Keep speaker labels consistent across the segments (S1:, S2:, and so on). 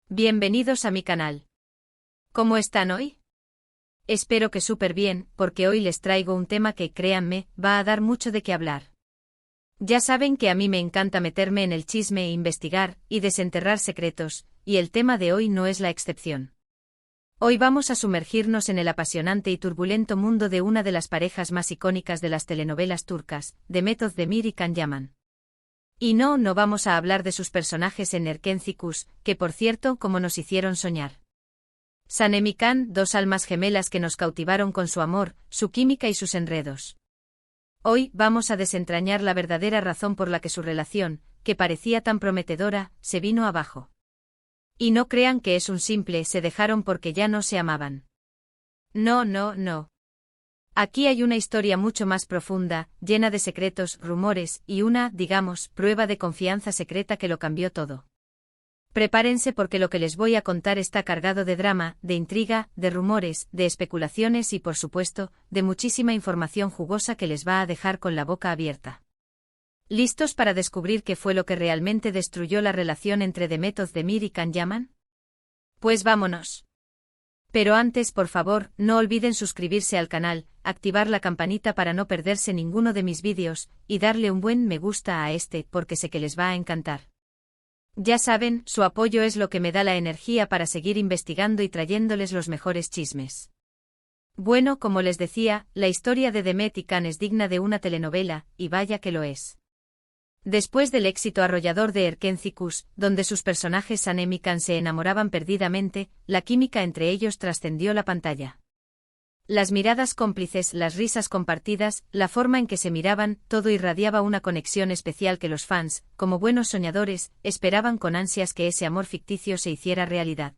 S1: Bienvenidos a mi canal. ¿Cómo están hoy? Espero que súper bien, porque hoy les traigo un tema que, créanme, va a dar mucho de qué hablar. Ya saben que a mí me encanta meterme en el chisme e investigar, y desenterrar secretos, y el tema de hoy no es la excepción. Hoy vamos a sumergirnos en el apasionante y turbulento mundo de una de las parejas más icónicas de las telenovelas turcas, Demet Özdemir y Can Yaman. Y no vamos a hablar de sus personajes en Erkenci, que por cierto, como nos hicieron soñar. Sanem y Can, dos almas gemelas que nos cautivaron con su amor, su química y sus enredos. Hoy vamos a desentrañar la verdadera razón por la que su relación, que parecía tan prometedora, se vino abajo. Y no crean que es un simple se dejaron porque ya no se amaban. No. Aquí hay una historia mucho más profunda, llena de secretos, rumores, y una, digamos, prueba de confianza secreta que lo cambió todo. Prepárense porque lo que les voy a contar está cargado de drama, de intriga, de rumores, de especulaciones y, por supuesto, de muchísima información jugosa que les va a dejar con la boca abierta. ¿Listos para descubrir qué fue lo que realmente destruyó la relación entre Demet Özdemir y Can Yaman? Pues vámonos. Pero antes, por favor, no olviden suscribirse al canal, activar la campanita para no perderse ninguno de mis vídeos, y darle un buen me gusta a este porque sé que les va a encantar. Ya saben, su apoyo es lo que me da la energía para seguir investigando y trayéndoles los mejores chismes. Bueno, como les decía, la historia de Demet y Can es digna de una telenovela, y vaya que lo es. Después del éxito arrollador de Erkenci, donde sus personajes Sanem y Can se enamoraban perdidamente, la química entre ellos trascendió la pantalla. Las miradas cómplices, las risas compartidas, la forma en que se miraban, todo irradiaba una conexión especial que los fans, como buenos soñadores, esperaban con ansias que ese amor ficticio se hiciera realidad.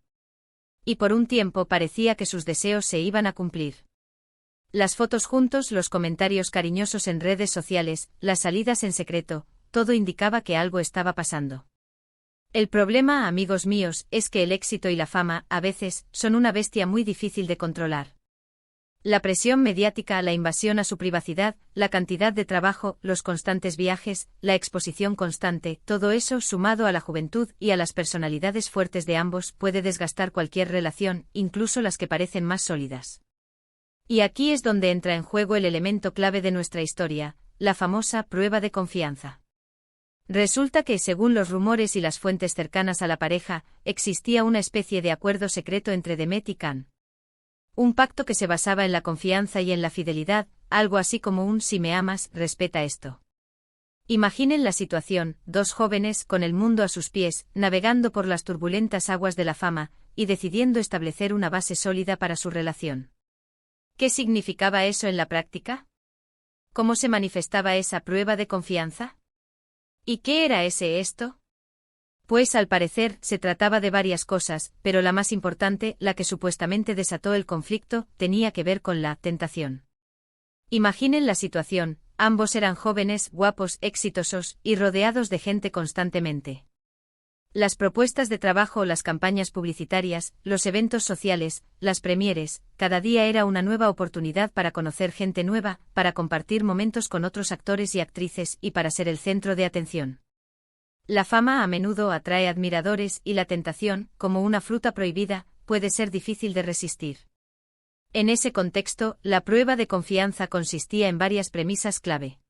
S1: Y por un tiempo parecía que sus deseos se iban a cumplir. Las fotos juntos, los comentarios cariñosos en redes sociales, las salidas en secreto, todo indicaba que algo estaba pasando. El problema, amigos míos, es que el éxito y la fama, a veces, son una bestia muy difícil de controlar. La presión mediática, la invasión a su privacidad, la cantidad de trabajo, los constantes viajes, la exposición constante, todo eso, sumado a la juventud y a las personalidades fuertes de ambos, puede desgastar cualquier relación, incluso las que parecen más sólidas. Y aquí es donde entra en juego el elemento clave de nuestra historia, la famosa prueba de confianza. Resulta que, según los rumores y las fuentes cercanas a la pareja, existía una especie de acuerdo secreto entre Demet y Can. Un pacto que se basaba en la confianza y en la fidelidad, algo así como un si me amas, respeta esto. Imaginen la situación, dos jóvenes, con el mundo a sus pies, navegando por las turbulentas aguas de la fama, y decidiendo establecer una base sólida para su relación. ¿Qué significaba eso en la práctica? ¿Cómo se manifestaba esa prueba de confianza? ¿Y qué era esto? Pues al parecer, se trataba de varias cosas, pero la más importante, la que supuestamente desató el conflicto, tenía que ver con la tentación. Imaginen la situación, ambos eran jóvenes, guapos, exitosos, y rodeados de gente constantemente. Las propuestas de trabajo, las campañas publicitarias, los eventos sociales, las premieres, cada día era una nueva oportunidad para conocer gente nueva, para compartir momentos con otros actores y actrices y para ser el centro de atención. La fama a menudo atrae admiradores y la tentación, como una fruta prohibida, puede ser difícil de resistir. En ese contexto, la prueba de confianza consistía en varias premisas clave.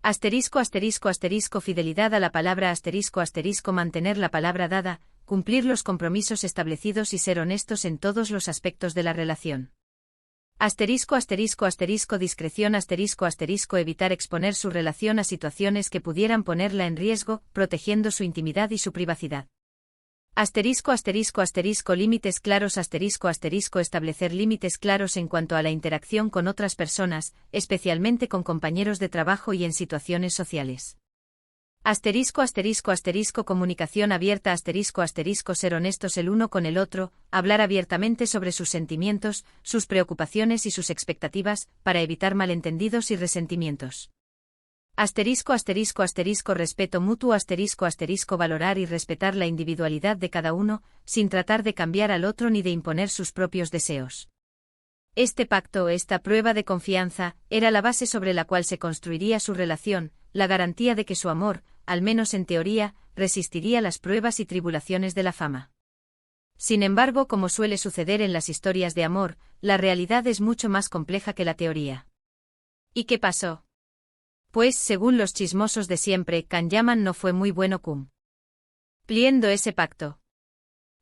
S1: *****, fidelidad a la palabra ****, mantener la palabra dada, cumplir los compromisos establecidos y ser honestos en todos los aspectos de la relación. ****, discreción evitar exponer su relación a situaciones que pudieran ponerla en riesgo, protegiendo su intimidad y su privacidad. Límites claros establecer límites claros en cuanto a la interacción con otras personas, especialmente con compañeros de trabajo y en situaciones sociales. Comunicación abierta ser honestos el uno con el otro, hablar abiertamente sobre sus sentimientos, sus preocupaciones y sus expectativas, para evitar malentendidos y resentimientos. Respeto mutuo valorar y respetar la individualidad de cada uno, sin tratar de cambiar al otro ni de imponer sus propios deseos. Este pacto, esta prueba de confianza, era la base sobre la cual se construiría su relación, la garantía de que su amor, al menos en teoría, resistiría las pruebas y tribulaciones de la fama. Sin embargo, como suele suceder en las historias de amor, la realidad es mucho más compleja que la teoría. ¿Y qué pasó? Pues, según los chismosos de siempre, Kan-yaman no fue muy bueno cumpliendo ese pacto.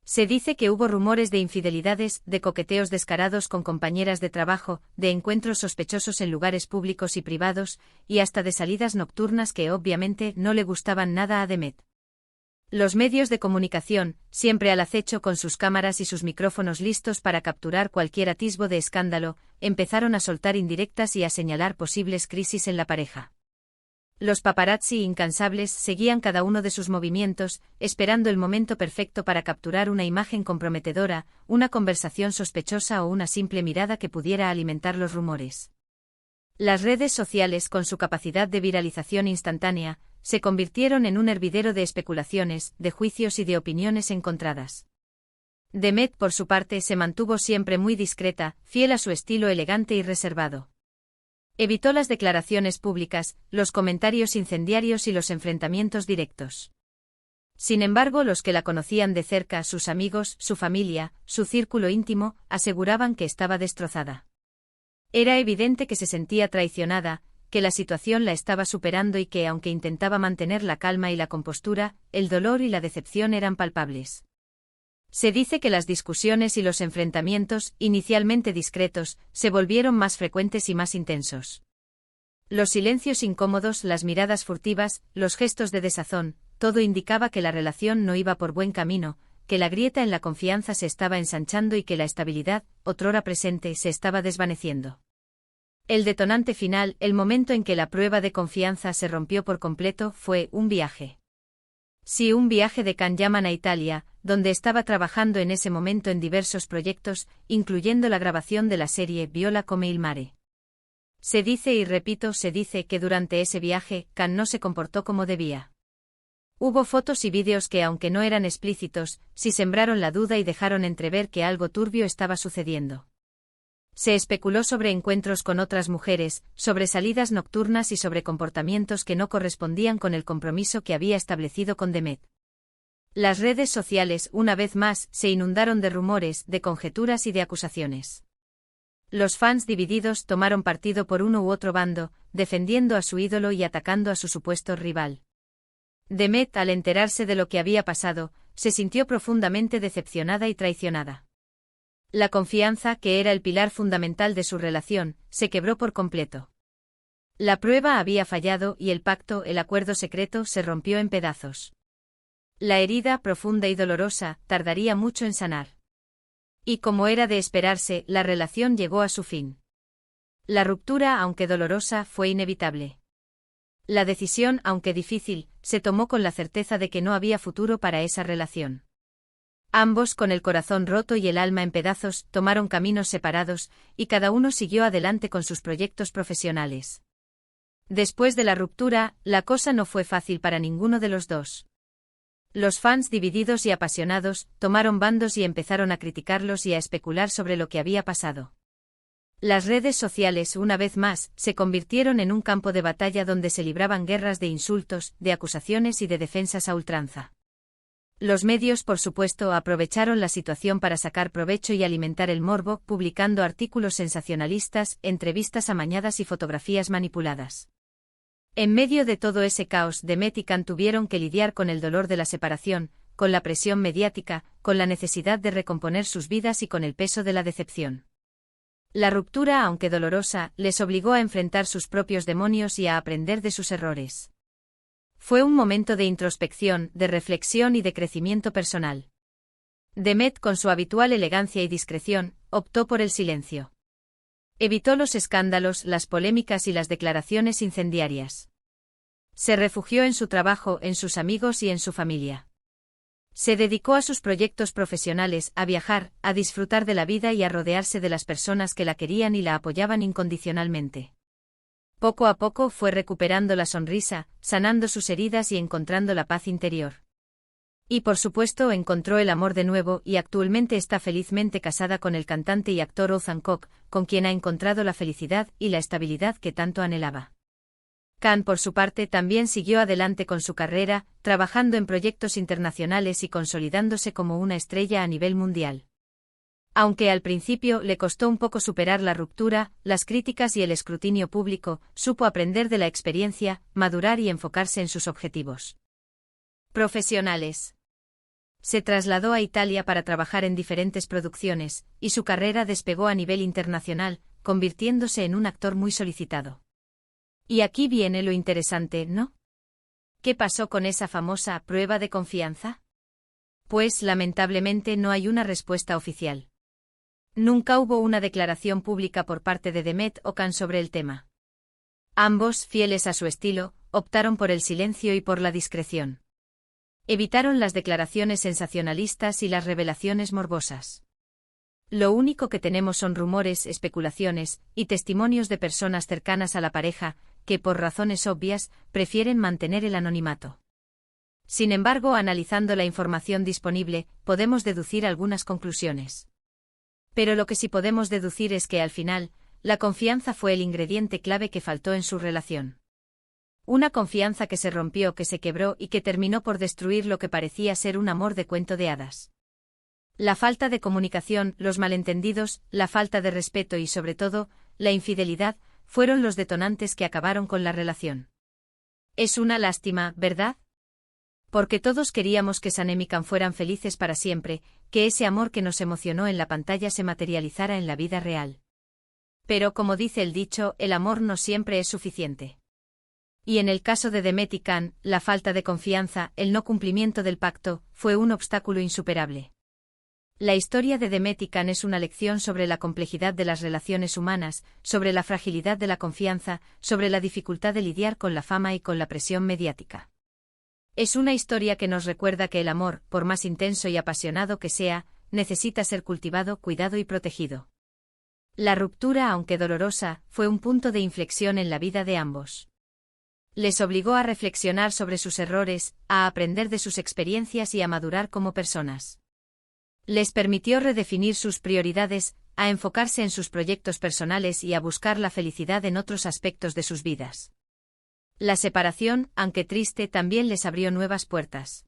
S1: Se dice que hubo rumores de infidelidades, de coqueteos descarados con compañeras de trabajo, de encuentros sospechosos en lugares públicos y privados, y hasta de salidas nocturnas que obviamente no le gustaban nada a Demet. Los medios de comunicación, siempre al acecho con sus cámaras y sus micrófonos listos para capturar cualquier atisbo de escándalo, empezaron a soltar indirectas y a señalar posibles crisis en la pareja. Los paparazzi incansables seguían cada uno de sus movimientos, esperando el momento perfecto para capturar una imagen comprometedora, una conversación sospechosa o una simple mirada que pudiera alimentar los rumores. Las redes sociales, con su capacidad de viralización instantánea, se convirtieron en un hervidero de especulaciones, de juicios y de opiniones encontradas. Demet, por su parte, se mantuvo siempre muy discreta, fiel a su estilo elegante y reservado. Evitó las declaraciones públicas, los comentarios incendiarios y los enfrentamientos directos. Sin embargo, los que la conocían de cerca, sus amigos, su familia, su círculo íntimo, aseguraban que estaba destrozada. Era evidente que se sentía traicionada, que la situación la estaba superando y que, aunque intentaba mantener la calma y la compostura, el dolor y la decepción eran palpables. Se dice que las discusiones y los enfrentamientos, inicialmente discretos, se volvieron más frecuentes y más intensos. Los silencios incómodos, las miradas furtivas, los gestos de desazón, todo indicaba que la relación no iba por buen camino, que la grieta en la confianza se estaba ensanchando y que la estabilidad, otrora presente, se estaba desvaneciendo. El detonante final, el momento en que la prueba de confianza se rompió por completo, fue un viaje. Sí, un viaje de Kan-yaman a Italia, donde estaba trabajando en ese momento en diversos proyectos, incluyendo la grabación de la serie Viola come il mare. Se dice y repito, se dice que durante ese viaje, Kan no se comportó como debía. Hubo fotos y vídeos que, aunque no eran explícitos, sí sembraron la duda y dejaron entrever que algo turbio estaba sucediendo. Se especuló sobre encuentros con otras mujeres, sobre salidas nocturnas y sobre comportamientos que no correspondían con el compromiso que había establecido con Demet. Las redes sociales, una vez más, se inundaron de rumores, de conjeturas y de acusaciones. Los fans divididos tomaron partido por uno u otro bando, defendiendo a su ídolo y atacando a su supuesto rival. Demet, al enterarse de lo que había pasado, se sintió profundamente decepcionada y traicionada. La confianza, que era el pilar fundamental de su relación, se quebró por completo. La prueba había fallado y el pacto, el acuerdo secreto, se rompió en pedazos. La herida, profunda y dolorosa, tardaría mucho en sanar. Y como era de esperarse, la relación llegó a su fin. La ruptura, aunque dolorosa, fue inevitable. La decisión, aunque difícil, se tomó con la certeza de que no había futuro para esa relación. Ambos, con el corazón roto y el alma en pedazos, tomaron caminos separados, y cada uno siguió adelante con sus proyectos profesionales. Después de la ruptura, la cosa no fue fácil para ninguno de los dos. Los fans divididos y apasionados, tomaron bandos y empezaron a criticarlos y a especular sobre lo que había pasado. Las redes sociales, una vez más, se convirtieron en un campo de batalla donde se libraban guerras de insultos, de acusaciones y de defensas a ultranza. Los medios, por supuesto, aprovecharon la situación para sacar provecho y alimentar el morbo, publicando artículos sensacionalistas, entrevistas amañadas y fotografías manipuladas. En medio de todo ese caos, Demet y Kan tuvieron que lidiar con el dolor de la separación, con la presión mediática, con la necesidad de recomponer sus vidas y con el peso de la decepción. La ruptura, aunque dolorosa, les obligó a enfrentar sus propios demonios y a aprender de sus errores. Fue un momento de introspección, de reflexión y de crecimiento personal. Demet, con su habitual elegancia y discreción, optó por el silencio. Evitó los escándalos, las polémicas y las declaraciones incendiarias. Se refugió en su trabajo, en sus amigos y en su familia. Se dedicó a sus proyectos profesionales, a viajar, a disfrutar de la vida y a rodearse de las personas que la querían y la apoyaban incondicionalmente. Poco a poco fue recuperando la sonrisa, sanando sus heridas y encontrando la paz interior. Y por supuesto encontró el amor de nuevo y actualmente está felizmente casada con el cantante y actor Oh Jang-ok, con quien ha encontrado la felicidad y la estabilidad que tanto anhelaba. Khan, por su parte, también siguió adelante con su carrera, trabajando en proyectos internacionales y consolidándose como una estrella a nivel mundial. Aunque al principio le costó un poco superar la ruptura, las críticas y el escrutinio público, supo aprender de la experiencia, madurar y enfocarse en sus objetivos profesionales. Se trasladó a Italia para trabajar en diferentes producciones, y su carrera despegó a nivel internacional, convirtiéndose en un actor muy solicitado. Y aquí viene lo interesante, ¿no? ¿Qué pasó con esa famosa prueba de confianza? Pues lamentablemente no hay una respuesta oficial. Nunca hubo una declaración pública por parte de Demet o Khan sobre el tema. Ambos, fieles a su estilo, optaron por el silencio y por la discreción. Evitaron las declaraciones sensacionalistas y las revelaciones morbosas. Lo único que tenemos son rumores, especulaciones y testimonios de personas cercanas a la pareja, que por razones obvias, prefieren mantener el anonimato. Sin embargo, analizando la información disponible, podemos deducir algunas conclusiones. Pero lo que sí podemos deducir es que al final, la confianza fue el ingrediente clave que faltó en su relación. Una confianza que se rompió, que se quebró y que terminó por destruir lo que parecía ser un amor de cuento de hadas. La falta de comunicación, los malentendidos, la falta de respeto y sobre todo, la infidelidad, fueron los detonantes que acabaron con la relación. Es una lástima, ¿verdad? Porque todos queríamos que Sam y Khan fueran felices para siempre, que ese amor que nos emocionó en la pantalla se materializara en la vida real. Pero como dice el dicho, el amor no siempre es suficiente. Y en el caso de Demet y Khan, la falta de confianza, el no cumplimiento del pacto, fue un obstáculo insuperable. La historia de Demet y Khan es una lección sobre la complejidad de las relaciones humanas, sobre la fragilidad de la confianza, sobre la dificultad de lidiar con la fama y con la presión mediática. Es una historia que nos recuerda que el amor, por más intenso y apasionado que sea, necesita ser cultivado, cuidado y protegido. La ruptura, aunque dolorosa, fue un punto de inflexión en la vida de ambos. Les obligó a reflexionar sobre sus errores, a aprender de sus experiencias y a madurar como personas. Les permitió redefinir sus prioridades, a enfocarse en sus proyectos personales y a buscar la felicidad en otros aspectos de sus vidas. La separación, aunque triste, también les abrió nuevas puertas.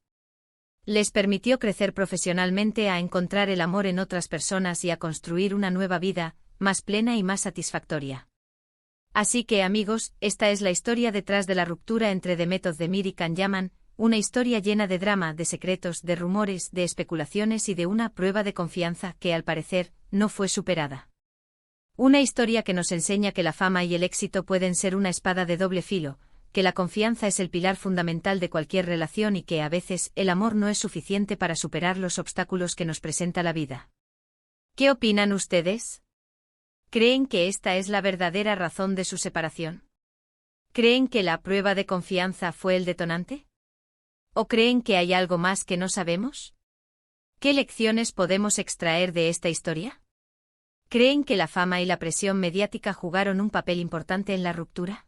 S1: Les permitió crecer profesionalmente, a encontrar el amor en otras personas y a construir una nueva vida, más plena y más satisfactoria. Así que amigos, esta es la historia detrás de la ruptura entre Demet Özdemir y Can Yaman, una historia llena de drama, de secretos, de rumores, de especulaciones y de una prueba de confianza que al parecer, no fue superada. Una historia que nos enseña que la fama y el éxito pueden ser una espada de doble filo, que la confianza es el pilar fundamental de cualquier relación y que a veces el amor no es suficiente para superar los obstáculos que nos presenta la vida. ¿Qué opinan ustedes? ¿Creen que esta es la verdadera razón de su separación? ¿Creen que la prueba de confianza fue el detonante? ¿O creen que hay algo más que no sabemos? ¿Qué lecciones podemos extraer de esta historia? ¿Creen que la fama y la presión mediática jugaron un papel importante en la ruptura?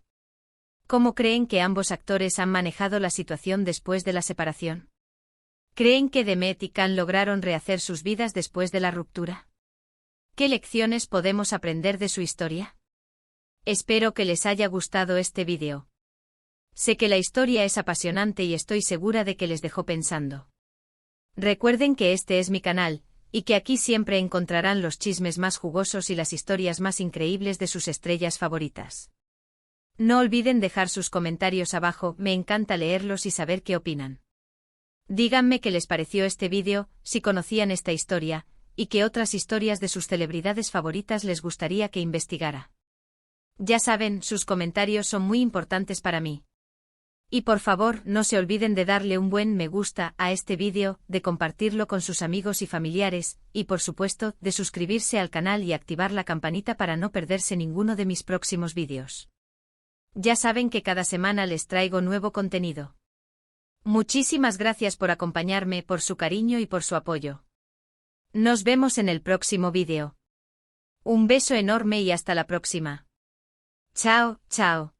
S1: ¿Cómo creen que ambos actores han manejado la situación después de la separación? ¿Creen que Demet y Khan lograron rehacer sus vidas después de la ruptura? ¿Qué lecciones podemos aprender de su historia? Espero que les haya gustado este vídeo. Sé que la historia es apasionante y estoy segura de que les dejó pensando. Recuerden que este es mi canal, y que aquí siempre encontrarán los chismes más jugosos y las historias más increíbles de sus estrellas favoritas. No olviden dejar sus comentarios abajo, me encanta leerlos y saber qué opinan. Díganme qué les pareció este vídeo, si conocían esta historia, y qué otras historias de sus celebridades favoritas les gustaría que investigara. Ya saben, sus comentarios son muy importantes para mí. Y por favor, no se olviden de darle un buen me gusta a este vídeo, de compartirlo con sus amigos y familiares, y por supuesto, de suscribirse al canal y activar la campanita para no perderse ninguno de mis próximos vídeos. Ya saben que cada semana les traigo nuevo contenido. Muchísimas gracias por acompañarme, por su cariño y por su apoyo. Nos vemos en el próximo vídeo. Un beso enorme y hasta la próxima. Chao, chao.